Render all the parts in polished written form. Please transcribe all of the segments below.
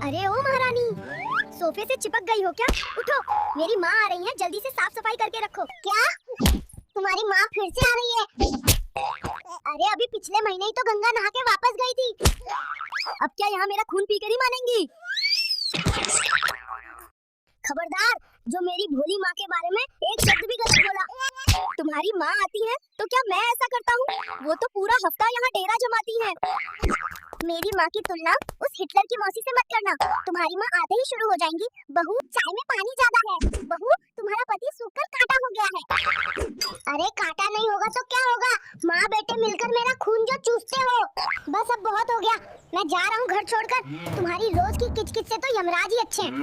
अरे ओ महारानी, सोफे से चिपक गई हो क्या? उठो, मेरी माँ आ रही है, जल्दी से साफ सफाई करके रखो। क्या? तुम्हारी माँ फिर से आ रही है? अरे अभी पिछले महीने ही तो गंगा नहा के वापस गई थी। अब क्या यहाँ मेरा खून पीकर ही मानेंगी? खबरदार, जो मेरी भोली माँ के बारे में एक शब्द भी गलत बोला। तुम्हारी माँ आती है तो क्या मैं ऐसा करता हूँ? वो तो पूरा हफ्ता यहाँ डेरा जमाती है। मेरी माँ की तुलना उस हिटलर की मौसी से मत करना। तुम्हारी माँ आते ही शुरू हो जाएंगी, बहू चाय में पानी ज्यादा है, बहू तुम्हारा पति सूखकर कांटा हो गया है। अरे कांटा नहीं होगा तो क्या होगा? माँ बेटे मिलकर मेरा खून जो चूसते हो। बस अब बहुत हो गया, मैं जा रहा हूँ घर छोड़कर। तुम्हारी रोज की किचकिच से तो यमराज ही अच्छे हैं।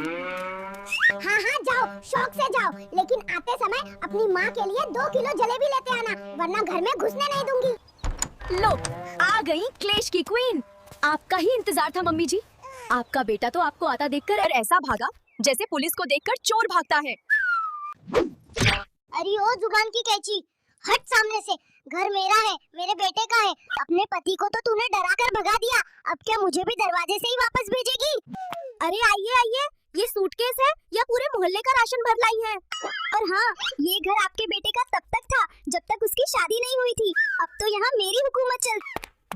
हाँ हाँ जाओ, शौक से जाओ, लेकिन आते समय अपनी माँ के लिए 2 किलो जलेबी लेते आना, वरना घर में घुसने नहीं दूंगी। लो, आ गई क्लेश की क्वीन। आपका ही इंतजार था मम्मी जी। आपका बेटा तो आपको आता देखकर ऐसा भागा जैसे पुलिस को देखकर चोर भागता है। अरे ओ जुबान की कैची, हट सामने से। घर मेरा है, मेरे बेटे का है। अपने पति को तो तूने डरा कर भगा दिया, अब क्या मुझे भी दरवाजे से ही वापस भेजेगी? अरे आइए आइए, ये सूटकेस है या पूरे मोहल्ले का राशन भर लाई है? और हाँ, ये घर आपके बेटे का तब तक था जब तक उसकी शादी नहीं हुई थी। अब तो यहाँ मेरी हुकूमत चल।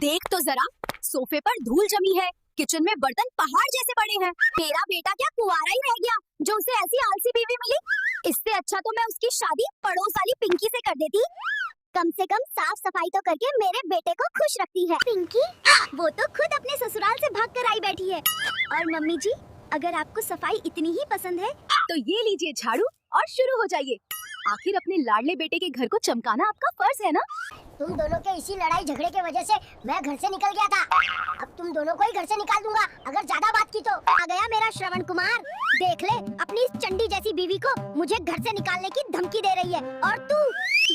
देख तो जरा, सोफे पर धूल जमी है, किचन में बर्तन पहाड़ जैसे पड़े हैं। मेरा बेटा क्या कुंवारा ही रह गया जो उसे ऐसी आलसी बीवी मिली? इससे अच्छा तो मैं उसकी शादी पड़ोस वाली पिंकी से कर देती। कम से कम साफ सफाई तो करके मेरे बेटे को खुश रखती है। पिंकी, वो तो खुद अपने ससुराल से भाग कर आई बैठी है। और मम्मी जी, अगर आपको सफाई इतनी ही पसंद है तो ये लीजिए झाड़ू और शुरू हो जाइए। आखिर अपने लाडले बेटे के घर को चमकाना आपका फर्ज है ना? तुम दोनों के इसी लड़ाई झगड़े के वजह से मैं घर से निकल गया था। अब तुम दोनों को ही घर से निकाल दूंगा अगर ज्यादा बात की तो। आ गया मेरा श्रवण कुमार, देख ले अपनी इस चंडी जैसी बीवी को मुझे घर से निकालने की धमकी दे रही है। और तू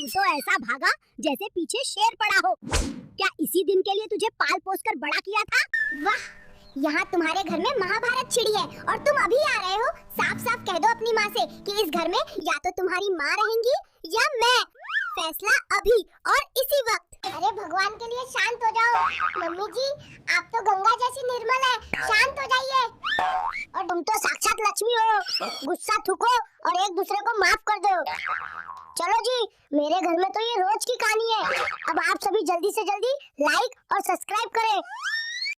तो ऐसा भागा जैसे पीछे शेर पड़ा हो। क्या इसी दिन के लिए तुझे पाल पोस कर बड़ा किया था? वाह, यहाँ तुम्हारे घर में महाभारत छिड़ी है और तुम अभी आ रहे हो। साफ साफ कह दो अपनी माँ से कि इस घर में या तो तुम्हारी माँ रहेंगी या मैं। फैसला अभी और इसी वक्त। अरे भगवान के लिए शांत हो जाओ। मम्मी जी, आप तो गंगा जैसी निर्मल है, शांत हो जाइए। और तुम तो साक्षात लक्ष्मी हो, गुस्सा थूको और एक दूसरे को माफ कर दो। चलो जी, मेरे घर में तो ये रोज की कहानी है। अब आप सभी जल्दी से जल्दी लाइक और सब्सक्राइब करें।